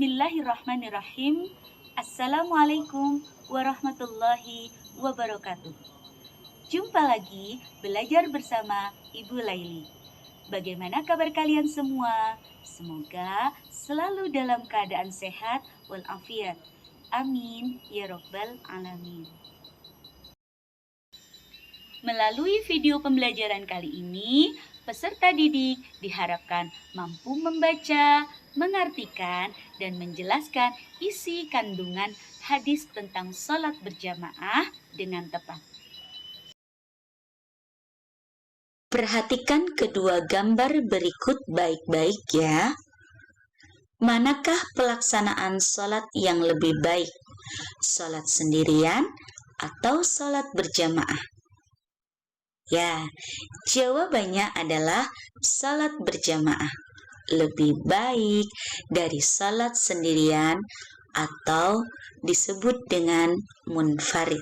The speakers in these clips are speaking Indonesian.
Bismillahirrahmanirrahim. Assalamualaikum warahmatullahi wabarakatuh. Jumpa lagi belajar bersama Ibu Laili. Bagaimana kabar kalian semua? Semoga selalu dalam keadaan sehat walafiat. Amin ya rabbal alamin. Melalui video pembelajaran kali ini, peserta didik diharapkan mampu membaca, mengartikan, dan menjelaskan isi kandungan hadis tentang sholat berjamaah dengan tepat. Perhatikan kedua gambar berikut baik-baik ya. Manakah pelaksanaan sholat yang lebih baik? Sholat sendirian atau sholat berjamaah? Ya, jawabannya adalah sholat berjamaah. Lebih baik dari sholat sendirian atau disebut dengan munfarid.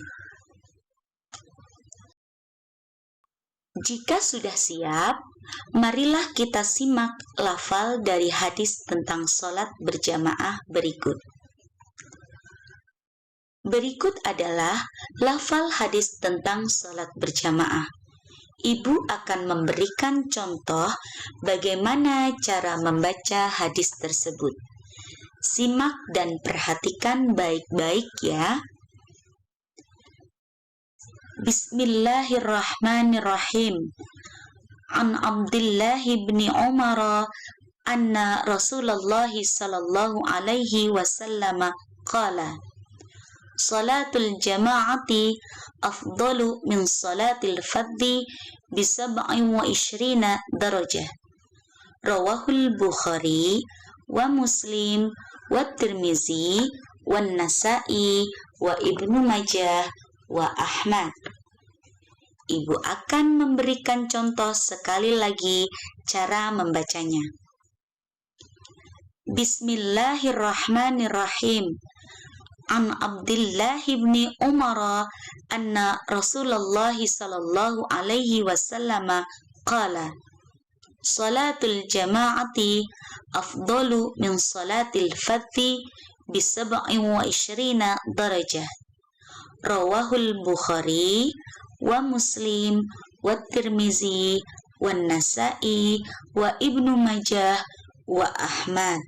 Jika sudah siap, marilah kita simak lafal dari hadis tentang sholat berjamaah berikut. Berikut adalah lafal hadis tentang sholat berjamaah. Ibu akan memberikan contoh bagaimana cara membaca hadis tersebut. Simak dan perhatikan baik-baik ya. Bismillahirrahmanirrahim. An Abdullah bin Umar anna Rasulullah sallallahu alaihi wasallam qala Salatul jama'ati afdalu min salatil fadhi bi 27 darajah. Rawahul Bukhari wa Muslim wa Tirmizi wa Nasa'i wa Ibnu Majah wa Ahmad. Ibu akan memberikan contoh sekali lagi cara membacanya. Bismillahirrahmanirrahim. An Abdullah bin Umar anna Rasulullah sallallahu alaihi wasallam qala Salatul jama'ati afdalu min salatil fadhi bi 27 darajah. Rawahul Bukhari wa Muslim wa Tirmizi wa Nasa'i wa Ibnu Majah wa Ahmad.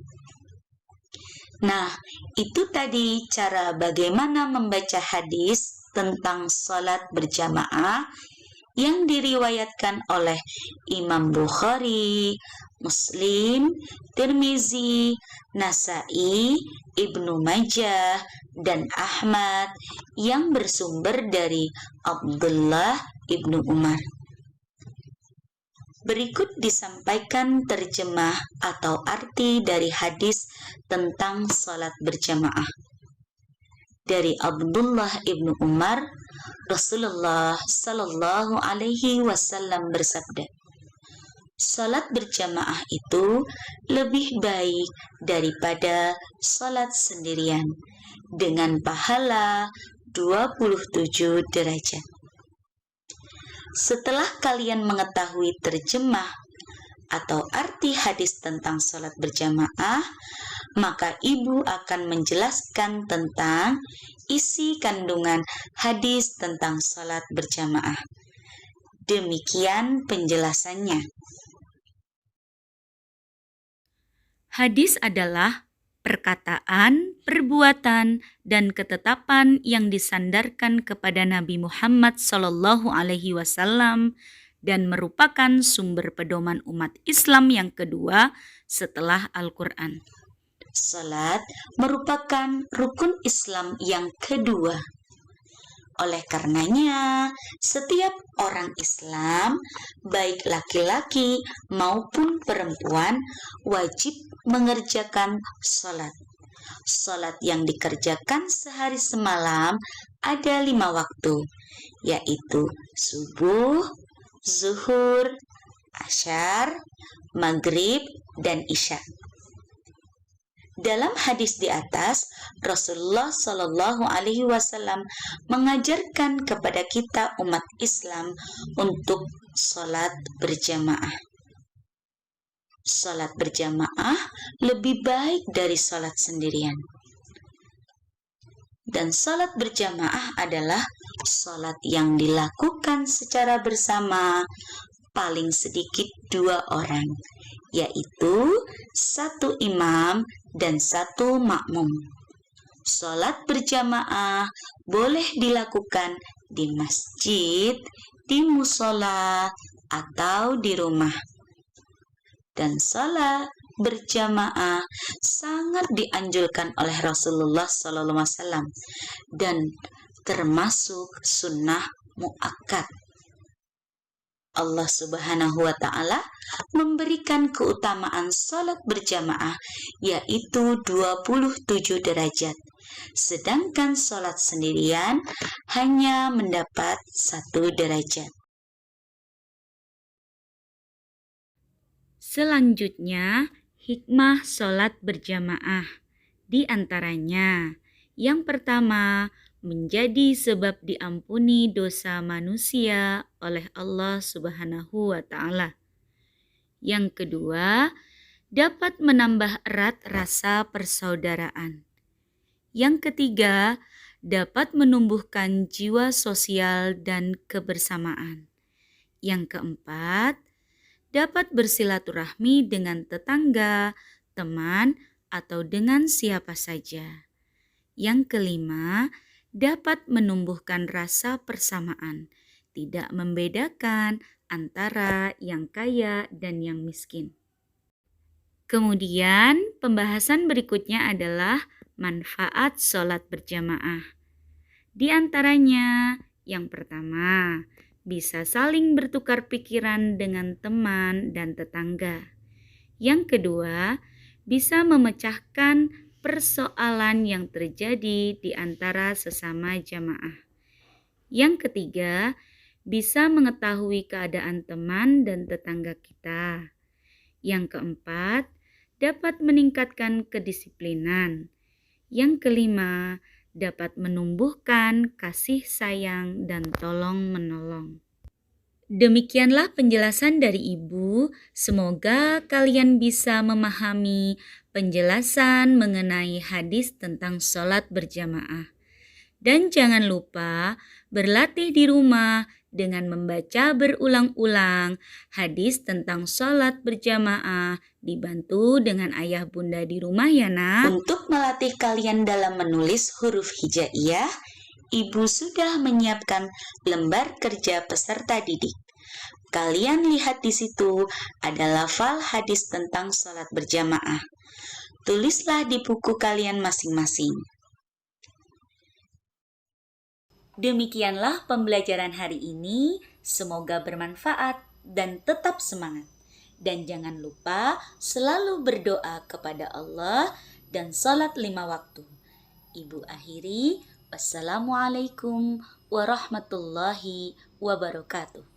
Nah, itu tadi cara bagaimana membaca hadis tentang sholat berjamaah yang diriwayatkan oleh Imam Bukhari, Muslim, Tirmizi, Nasa'i, Ibnu Majah, dan Ahmad yang bersumber dari Abdullah ibnu Umar. Berikut disampaikan terjemah atau arti dari hadis tentang salat berjamaah. Dari Abdullah ibnu Umar, Rasulullah sallallahu alaihi wasallam bersabda, salat berjamaah itu lebih baik daripada salat sendirian dengan pahala 27 derajat. Setelah kalian mengetahui terjemah atau arti hadis tentang sholat berjamaah, maka ibu akan menjelaskan tentang isi kandungan hadis tentang sholat berjamaah. Demikian penjelasannya. Hadis adalah perkataan, perbuatan, dan ketetapan yang disandarkan kepada Nabi Muhammad SAW dan merupakan sumber pedoman umat Islam yang kedua setelah Al-Quran. Salat merupakan rukun Islam yang kedua. Oleh karenanya, setiap orang Islam, baik laki-laki maupun perempuan, wajib mengerjakan salat. Salat yang dikerjakan sehari semalam ada 5 waktu, yaitu subuh, zuhur, asyar, maghrib, dan isya. Dalam hadis di atas, Rasulullah Shallallahu Alaihi Wasallam mengajarkan kepada kita umat Islam untuk sholat berjamaah. sholat berjamaah lebih baik dari sholat sendirian. Dan sholat berjamaah adalah sholat yang dilakukan secara bersama paling sedikit 2 orang, yaitu 1 imam dan 1 makmum. Sholat berjamaah boleh dilakukan di masjid, di musola, atau di rumah. Dan sholat berjamaah sangat dianjurkan oleh Rasulullah SAW dan termasuk sunnah muakkad. Allah Subhanahu wa Ta'ala memberikan keutamaan sholat berjamaah yaitu 27 derajat, sedangkan sholat sendirian hanya mendapat 1 derajat. Selanjutnya, hikmah sholat berjamaah. Di antaranya, yang pertama, menjadi sebab diampuni dosa manusia oleh Allah Subhanahu wa Ta'ala. Yang kedua, dapat menambah erat rasa persaudaraan. Yang ketiga, dapat menumbuhkan jiwa sosial dan kebersamaan. Yang keempat, dapat bersilaturahmi dengan tetangga, teman, atau dengan siapa saja. Yang kelima, dapat menumbuhkan rasa persamaan, tidak membedakan antara yang kaya dan yang miskin. Kemudian, pembahasan berikutnya adalah manfaat sholat berjamaah. Di antaranya, yang pertama, bisa saling bertukar pikiran dengan teman dan tetangga. Yang kedua, bisa memecahkan persoalan yang terjadi di antara sesama jamaah. Yang ketiga, bisa mengetahui keadaan teman dan tetangga kita. Yang keempat, dapat meningkatkan kedisiplinan. Yang kelima, dapat menumbuhkan kasih sayang dan tolong-menolong. Demikianlah penjelasan dari Ibu. Semoga kalian bisa memahami penjelasan mengenai hadis tentang sholat berjamaah. Dan jangan lupa berlatih di rumah dengan membaca berulang-ulang hadis tentang sholat berjamaah, dibantu dengan ayah bunda di rumah ya nak. Untuk melatih kalian dalam menulis huruf hijaiyah, Ibu sudah menyiapkan lembar kerja peserta didik. Kalian lihat di situ ada lafal hadis tentang sholat berjamaah. Tulislah di buku kalian masing-masing. Demikianlah pembelajaran hari ini. Semoga bermanfaat dan tetap semangat. Dan jangan lupa selalu berdoa kepada Allah dan sholat 5 waktu. Ibu akhiri. Wassalamualaikum warahmatullahi wabarakatuh.